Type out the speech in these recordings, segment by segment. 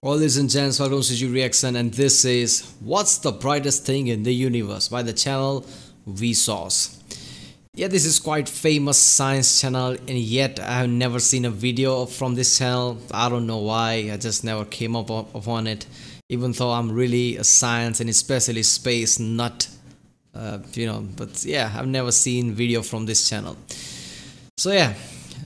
All ladies and gents, welcome to G Reaction, and this is What's the Brightest Thing in the Universe by the channel VSAUCE. Yeah, this is quite famous science channel, and yet I have never seen a video from this channel. I don't know why, I just never came upon it, even though I'm really a science and especially space nut, but yeah, I've never seen video from this channel. So yeah,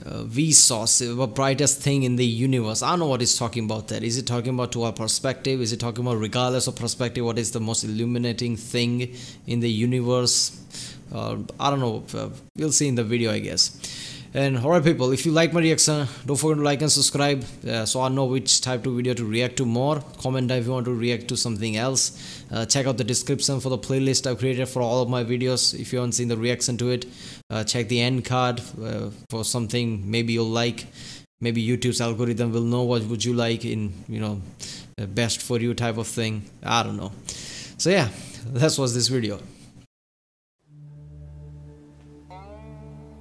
VSAUCE, the brightest thing in the universe. I don't know what it's talking about there. Is it talking about to our perspective? Is it talking about regardless of perspective, what is the most illuminating thing in the universe? I don't know. We'll see in the video, I guess. And alright people, if you like my reaction, don't forget to like and subscribe so I know which type of video to react to more. Comment down if you want to react to something else. Check out the description for the playlist I've created for all of my videos. If you haven't seen the reaction to it, check the end card for something maybe you'll like. Maybe YouTube's algorithm will know what would you like in, best for you type of thing. I don't know. So yeah, let's watch this video.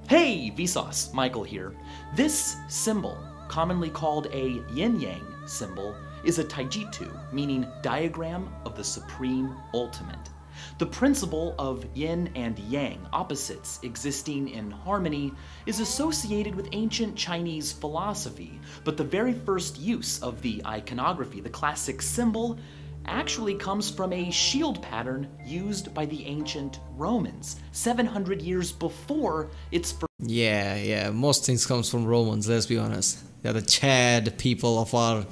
Hey, VSAUCE, Michael here. This symbol, commonly called a yin-yang symbol, is a taijitsu, meaning diagram of the supreme ultimate. The principle of yin and yang, opposites existing in harmony, is associated with ancient Chinese philosophy, but the very first use of the iconography, the classic symbol, actually comes from a shield pattern used by the ancient Romans 700 years before its first. Yeah, most things comes from Romans, let's be honest. They're the Chad people of our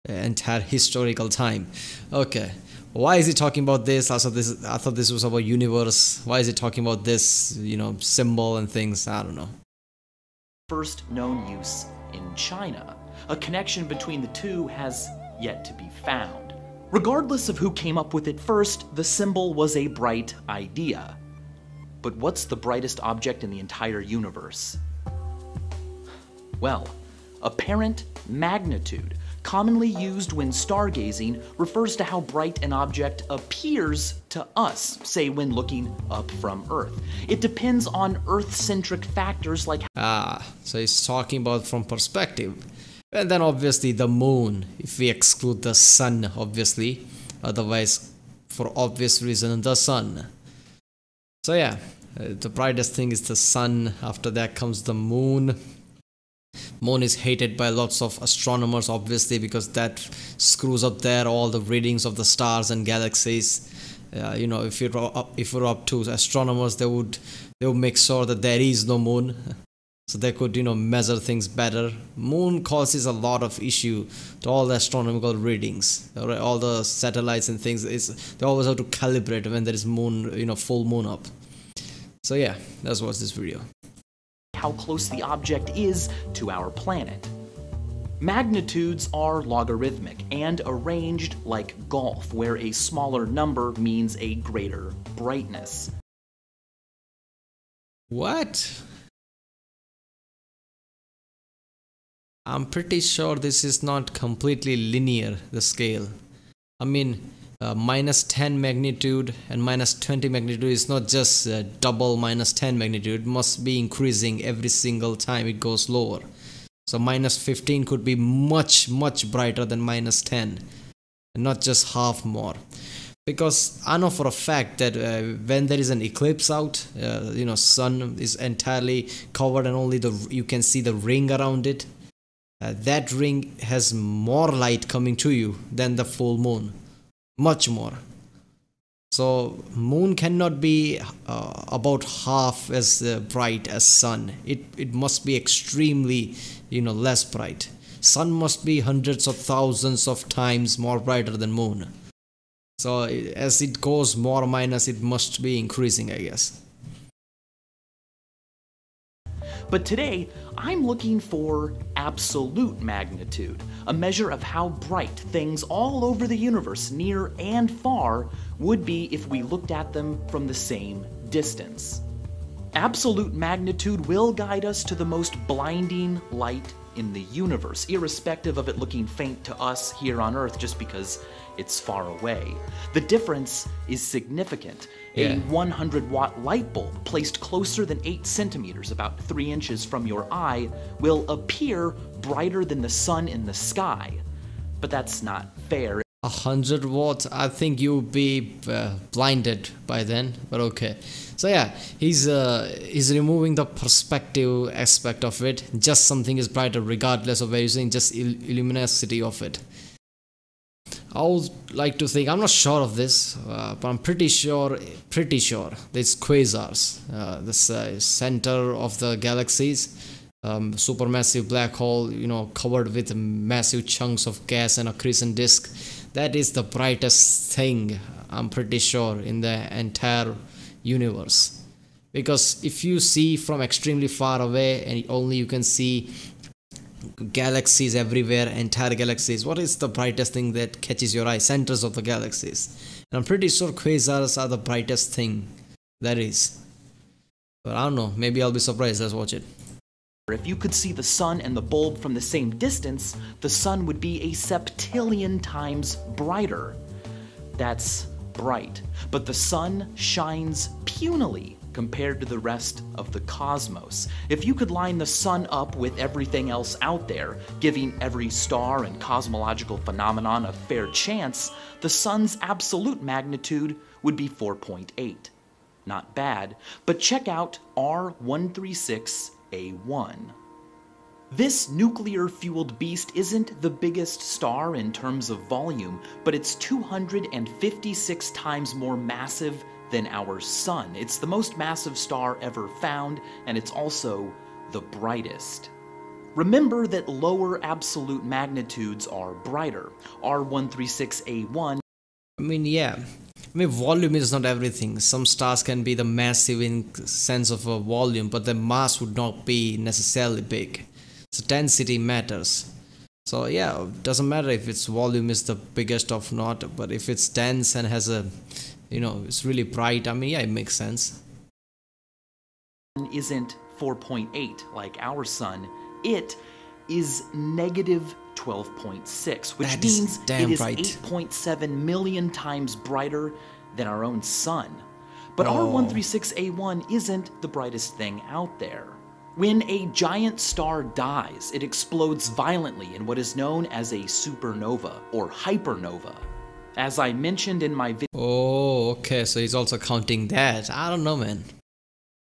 entire historical time. Okay, why is he talking about this? I thought this was about universe. Why is he talking about this, symbol and things? I don't know. First known use in China. A connection between the two has yet to be found. Regardless of who came up with it first, the symbol was a bright idea. But what's the brightest object in the entire universe? Well, apparent magnitude, commonly used when stargazing, refers to how bright an object appears to us, say when looking up from Earth. It depends on Earth-centric factors like... So he's talking about from perspective. And then obviously the moon, if we exclude the sun, obviously. Otherwise, for obvious reason, the sun. So yeah, the brightest thing is the sun. After that comes the moon. Moon is hated by lots of astronomers, obviously, because that screws up there all the readings of the stars and galaxies. If you're up to astronomers, they would make sure that there is no moon. So they could, measure things better. Moon causes a lot of issue to all the astronomical readings. All the satellites and things, they always have to calibrate when there is moon, full moon up. So yeah, let's watch this video. How close the object is to our planet. Magnitudes are logarithmic and arranged like golf, where a smaller number means a greater brightness. What? I'm pretty sure this is not completely linear, the scale. I mean, minus 10 magnitude and minus 20 magnitude is not just double minus 10 magnitude. It must be increasing every single time it goes lower. So minus 15 could be much brighter than minus 10, and not just half more. Because I know for a fact that when there is an eclipse out, sun is entirely covered and only you can see the ring around it. That ring has more light coming to you than the full moon, much more. So moon cannot be about half as bright as sun. It must be extremely less bright. Sun must be hundreds of thousands of times more brighter than moon. So as it goes more minus, it must be increasing, I guess. But today, I'm looking for absolute magnitude, a measure of how bright things all over the universe, near and far, would be if we looked at them from the same distance. Absolute magnitude will guide us to the most blinding light in the universe, irrespective of it looking faint to us here on Earth just because it's far away. The difference is significant. A 100-watt light bulb placed closer than 8 centimeters, about 3 inches from your eye, will appear brighter than the sun in the sky. But that's not fair. 100 watts, I think you'll be blinded by then, but okay. So yeah, he's removing the perspective aspect of it. Just something is brighter regardless of where you're saying, just luminosity of it. I would like to think, I'm not sure of this, but I'm pretty sure it's quasars, the center of the galaxies, supermassive black hole, you know, covered with massive chunks of gas and a crescent disk. That is the brightest thing, I'm pretty sure, in the entire universe. Because if you see from extremely far away and only you can see galaxies everywhere, entire galaxies, what is the brightest thing that catches your eye? Centers of the galaxies. And I'm pretty sure quasars are the brightest thing that is. But I don't know, maybe I'll be surprised. Let's watch it. If you could see the sun and the bulb from the same distance, the sun would be a septillion times brighter. That's bright. But the sun shines punily compared to the rest of the cosmos. If you could line the sun up with everything else out there, giving every star and cosmological phenomenon a fair chance, the sun's absolute magnitude would be 4.8. Not bad, but check out R136A1. This nuclear-fueled beast isn't the biggest star in terms of volume, but it's 256 times more massive than our sun. It's the most massive star ever found, and it's also the brightest. Remember that lower absolute magnitudes are brighter. R136A1. I mean, yeah. Volume is not everything. Some stars can be the massive in sense of a volume, but the mass would not be necessarily big. So density matters. So yeah, it doesn't matter if its volume is the biggest or not, but if it's dense and has a, you know, it's really bright, I mean, yeah, it makes sense. Isn't 4.8 like our sun. It is negative 12.6, which means it is 8.7 million times brighter than our own sun. But R136A1 isn't the brightest thing out there. When a giant star dies, it explodes violently in what is known as a supernova or hypernova. As I mentioned in my video. Oh, okay, so he's also counting that. I don't know, man.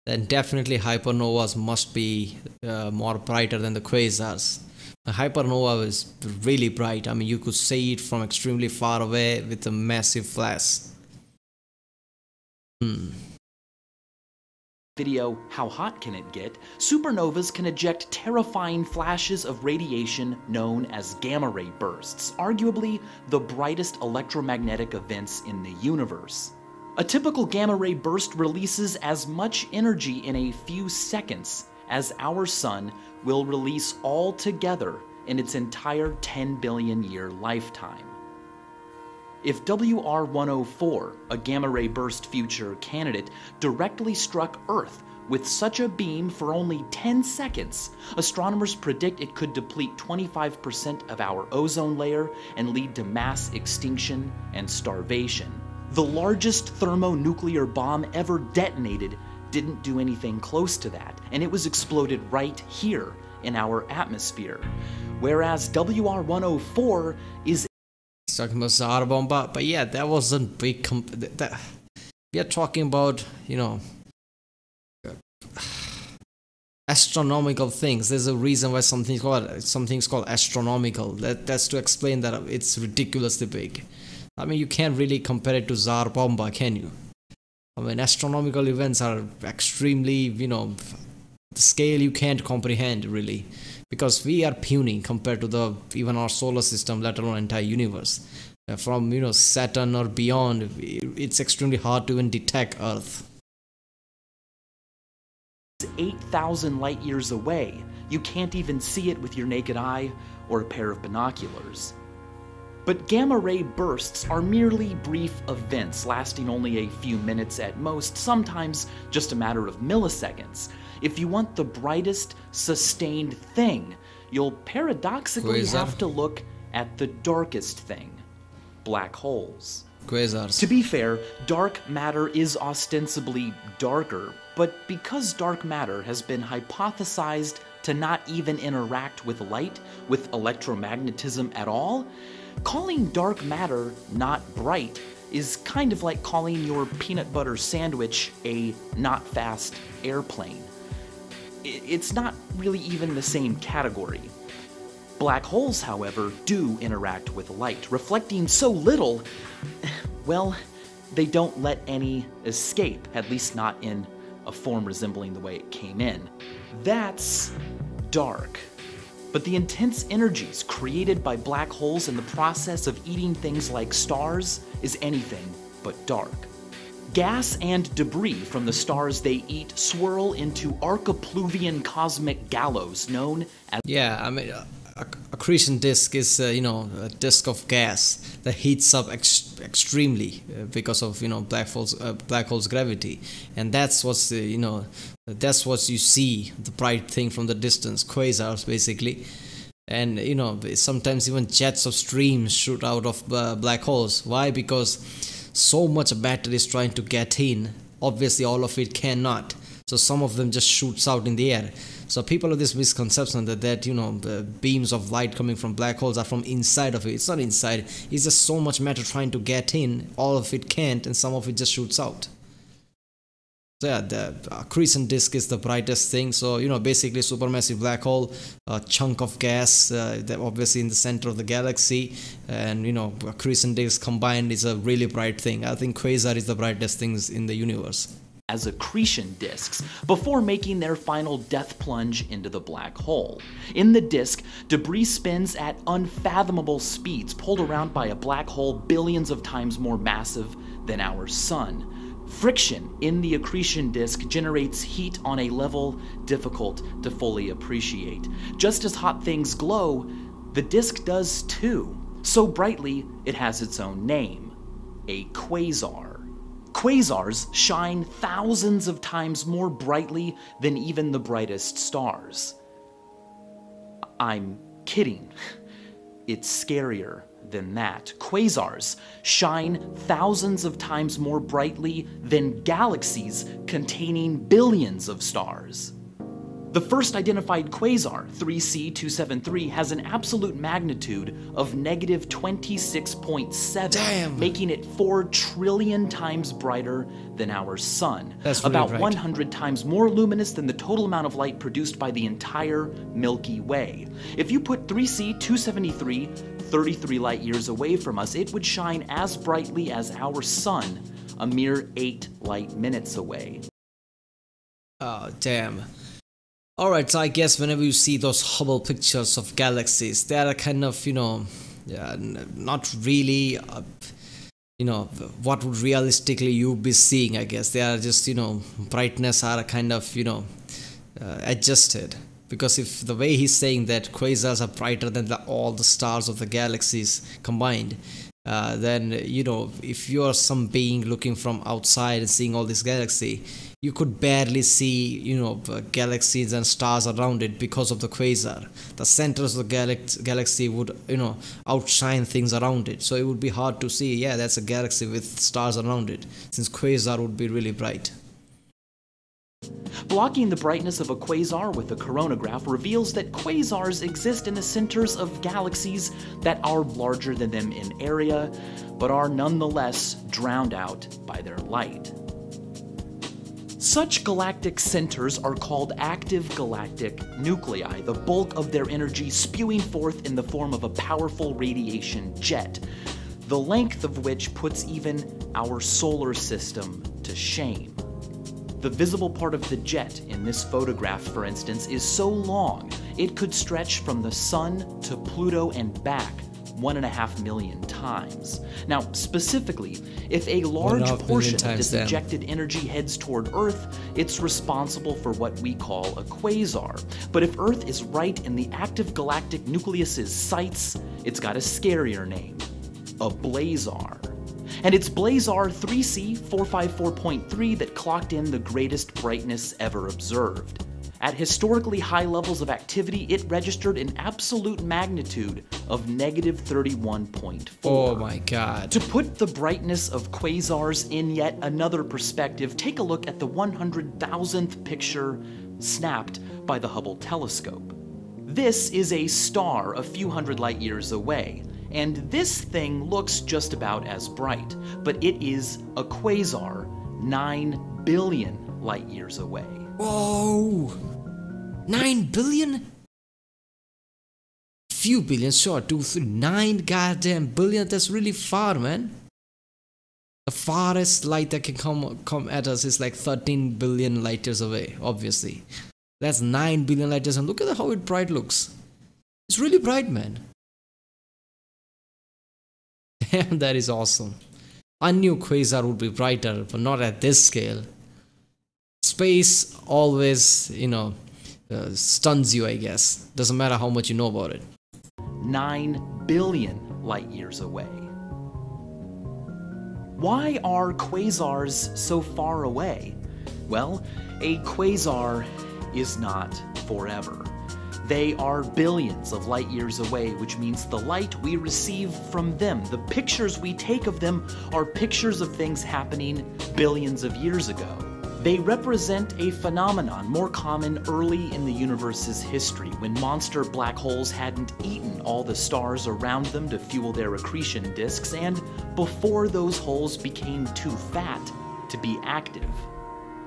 Then definitely hypernovas must be more brighter than the quasars. The hypernova is really bright. I mean, you could see it from extremely far away with a massive flash. Video, How Hot Can It Get? Supernovas can eject terrifying flashes of radiation known as gamma ray bursts, arguably the brightest electromagnetic events in the universe. A typical gamma ray burst releases as much energy in a few seconds as our sun will release all together in its entire 10 billion year lifetime. If WR104, a gamma ray burst future candidate, directly struck Earth with such a beam for only 10 seconds, astronomers predict it could deplete 25% of our ozone layer and lead to mass extinction and starvation. The largest thermonuclear bomb ever detonated didn't do anything close to that, and it was exploded right here in our atmosphere. Whereas WR104 is talking about Tsar Bomba, but yeah, that wasn't big. We are talking about, you know, astronomical things. There's a reason why something's called astronomical. That's to explain that it's ridiculously big. I mean, you can't really compare it to Tsar Bomba, can you? I mean, astronomical events are extremely, you know, the scale you can't comprehend really, because we are puny compared to even our solar system, let alone entire universe. From, you know, Saturn or beyond, it's extremely hard to even detect Earth. 8,000 light years away. You can't even see it with your naked eye or a pair of binoculars. But gamma ray bursts are merely brief events lasting only a few minutes at most, sometimes just a matter of milliseconds. If you want the brightest, sustained thing, you'll paradoxically have to look at the darkest thing, black holes. Quasars. To be fair, dark matter is ostensibly darker, but because dark matter has been hypothesized to not even interact with light, with electromagnetism at all, calling dark matter not bright is kind of like calling your peanut butter sandwich a not fast airplane. It's not really even the same category. Black holes, however, do interact with light, reflecting so little, well, they don't let any escape, at least not in a form resembling the way it came in. That's dark. But the intense energies created by black holes in the process of eating things like stars is anything but dark. Gas and debris from the stars they eat swirl into arcopluvian cosmic gallows known as... Yeah, I mean, accretion disk is, a disk of gas that heats up extremely because of, black holes' gravity, and that's what's that's what you see, the bright thing from the distance, quasars basically. And sometimes even jets of streams shoot out of black holes. Why? Because so much matter is trying to get in. Obviously all of it cannot, so some of them just shoots out in the air. So people have this misconception that the beams of light coming from black holes are from inside of it. It's not inside, it's just so much matter trying to get in, all of it can't, and some of it just shoots out. So yeah, the accretion disk is the brightest thing. So basically supermassive black hole, a chunk of gas that obviously in the center of the galaxy, and accretion disk combined is a really bright thing. I think quasar is the brightest things in the universe. As accretion disks before making their final death plunge into the black hole. In the disk, debris spins at unfathomable speeds, pulled around by a black hole billions of times more massive than our sun. Friction in the accretion disk generates heat on a level difficult to fully appreciate. Just as hot things glow, the disk does too. So brightly, it has its own name: a quasar. Quasars shine thousands of times more brightly than even the brightest stars. I'm kidding. It's scarier than that. Quasars shine thousands of times more brightly than galaxies containing billions of stars. The first identified quasar, 3C273, has an absolute magnitude of negative 26.7, making it 4 trillion times brighter than our sun. That's really about bright. 100 times more luminous than the total amount of light produced by the entire Milky Way. If you put 3C273 33 light years away from us, it would shine as brightly as our sun, a mere 8 light minutes away. Oh, damn. Alright, so I guess whenever you see those Hubble pictures of galaxies, they are kind of, not really, what would realistically you be seeing, I guess. They are just, brightness are kind of, adjusted. Because if the way he's saying that quasars are brighter than all the stars of the galaxies combined, then, if you're some being looking from outside and seeing all this galaxy, you could barely see, galaxies and stars around it because of the quasar. The centers of the galaxy would, outshine things around it. So it would be hard to see, yeah, that's a galaxy with stars around it, since quasar would be really bright. Blocking the brightness of a quasar with a coronagraph reveals that quasars exist in the centers of galaxies that are larger than them in area, but are nonetheless drowned out by their light. Such galactic centers are called active galactic nuclei, the bulk of their energy spewing forth in the form of a powerful radiation jet, the length of which puts even our solar system to shame. The visible part of the jet in this photograph, for instance, is so long it could stretch from the Sun to Pluto and back 1.5 million times. Now, specifically, if a large portion of this ejected energy heads toward Earth, it's responsible for what we call a quasar. But if Earth is right in the active galactic nucleus's sights, it's got a scarier name: a blazar. And it's blazar 3C454.3 that clocked in the greatest brightness ever observed. At historically high levels of activity, it registered an absolute magnitude of negative 31.4. Oh my god. To put the brightness of quasars in yet another perspective, take a look at the 100,000th picture snapped by the Hubble telescope. This is a star a few hundred light years away, and this thing looks just about as bright, but it is a quasar 9 billion light years away. Whoa! 9 billion? Few billion, sure, 2, 3, 9 goddamn billion, that's really far, man. The farthest light that can come at us is like 13 billion light years away, obviously. That's 9 billion light years, and look at how bright looks. It's really bright, man. Damn, that is awesome. I knew quasar would be brighter, but not at this scale. Space always, stuns you, I guess. Doesn't matter how much you know about it. 9 billion light years away. Why are quasars so far away? Well, a quasar is not forever. They are billions of light years away, which means the light we receive from them, the pictures we take of them, are pictures of things happening billions of years ago. They represent a phenomenon more common early in the universe's history, when monster black holes hadn't eaten all the stars around them to fuel their accretion disks, and before those holes became too fat to be active.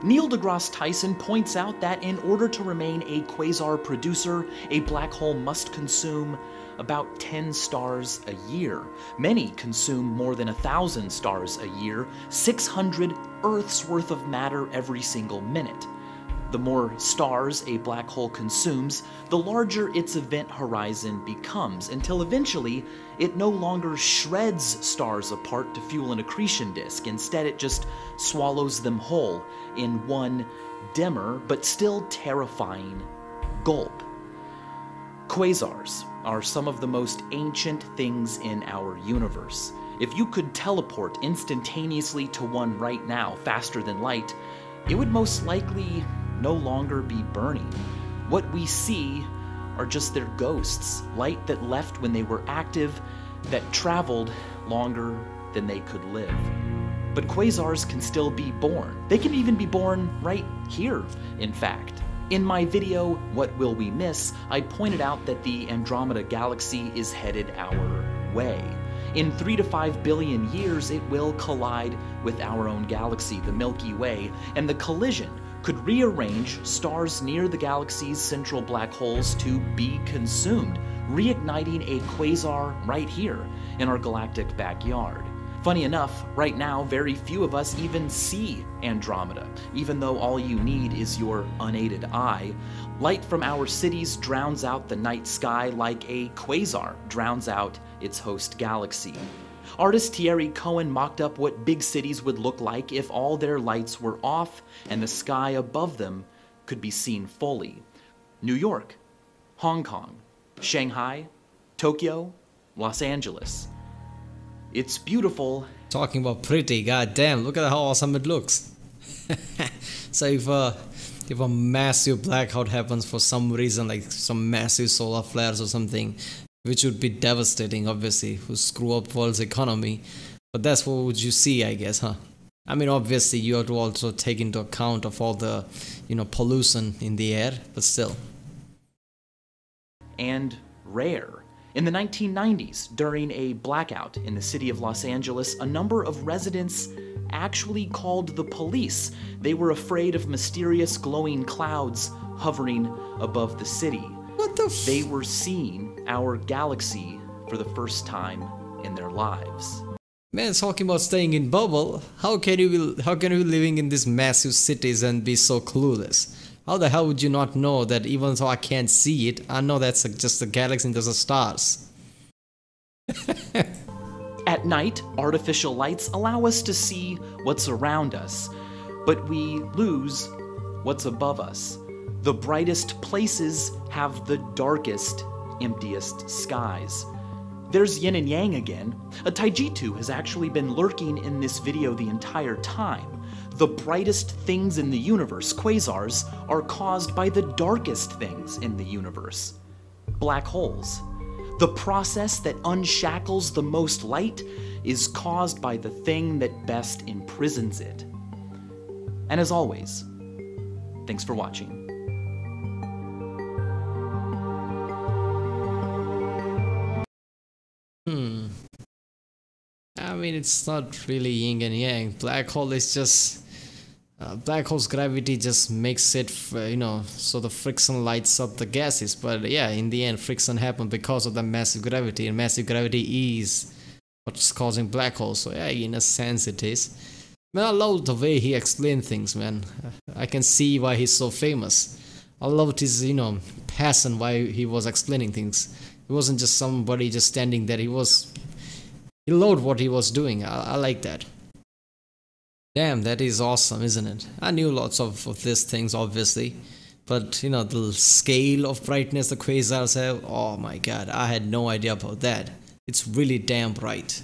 Neil deGrasse Tyson points out that in order to remain a quasar producer, a black hole must consume about 10 stars a year. Many consume more than 1,000 stars a year, 600 Earths worth of matter every single minute. The more stars a black hole consumes, the larger its event horizon becomes, until eventually it no longer shreds stars apart to fuel an accretion disk. Instead, it just swallows them whole in one dimmer but still terrifying gulp. Quasars are some of the most ancient things in our universe. If you could teleport instantaneously to one right now, faster than light, it would most likely no longer be burning. What we see are just their ghosts, light that left when they were active, that traveled longer than they could live. But quasars can still be born. They can even be born right here, in fact. In my video, What Will We Miss?, I pointed out that the Andromeda Galaxy is headed our way. In 3 to 5 billion years, it will collide with our own galaxy, the Milky Way, and the collision could rearrange stars near the galaxy's central black holes to be consumed, reigniting a quasar right here in our galactic backyard. Funny enough, right now, very few of us even see Andromeda, even though all you need is your unaided eye. Light from our cities drowns out the night sky like a quasar drowns out its host galaxy. Artist Thierry Cohen mocked up what big cities would look like if all their lights were off and the sky above them could be seen fully. New York, Hong Kong, Shanghai, Tokyo, Los Angeles. It's beautiful. Talking about pretty, goddamn, look at how awesome it looks. So if a massive blackout happens for some reason, like some massive solar flares or something, which would be devastating, obviously, would screw up world's economy. But that's what would you see, I guess, huh? I mean, obviously, you have to also take into account of all the, pollution in the air, but still. And rare. In the 1990s, during a blackout in the city of Los Angeles, a number of residents actually called the police. They were afraid of mysterious glowing clouds hovering above the city. What the f- They were seeing our galaxy for the first time in their lives. Man, talking about staying in bubble, how can you be living in these massive cities and be so clueless? How the hell would you not know that even though I can't see it, I know that's just a galaxy and there's stars? At night, artificial lights allow us to see what's around us, but we lose what's above us. The brightest places have the darkest, emptiest skies. There's yin and yang again. A Taijitu has actually been lurking in this video the entire time. The brightest things in the universe, quasars, are caused by the darkest things in the universe, black holes. The process that unshackles the most light is caused by the thing that best imprisons it. And as always, thanks for watching. mean, it's not really yin and yang. Black hole is just black hole's gravity just makes it, so the friction lights up the gases. But yeah, in the end, friction happens because of the massive gravity, and massive gravity is what's causing black holes. So yeah, in a sense, it is. Man, I love the way he explained things, man. I can see why he's so famous. I loved his, passion why he was explaining things. He wasn't just somebody just standing there. He loved what he was doing. I like that. Damn, that is awesome, isn't it? I knew lots of these things, obviously. But, the scale of brightness the quasars have, oh my god, I had no idea about that. It's really damn bright.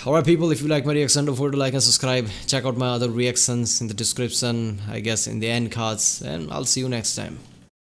Alright people, if you like my reaction, don't forget to like and subscribe. Check out my other reactions in the description, I guess in the end cards, and I'll see you next time.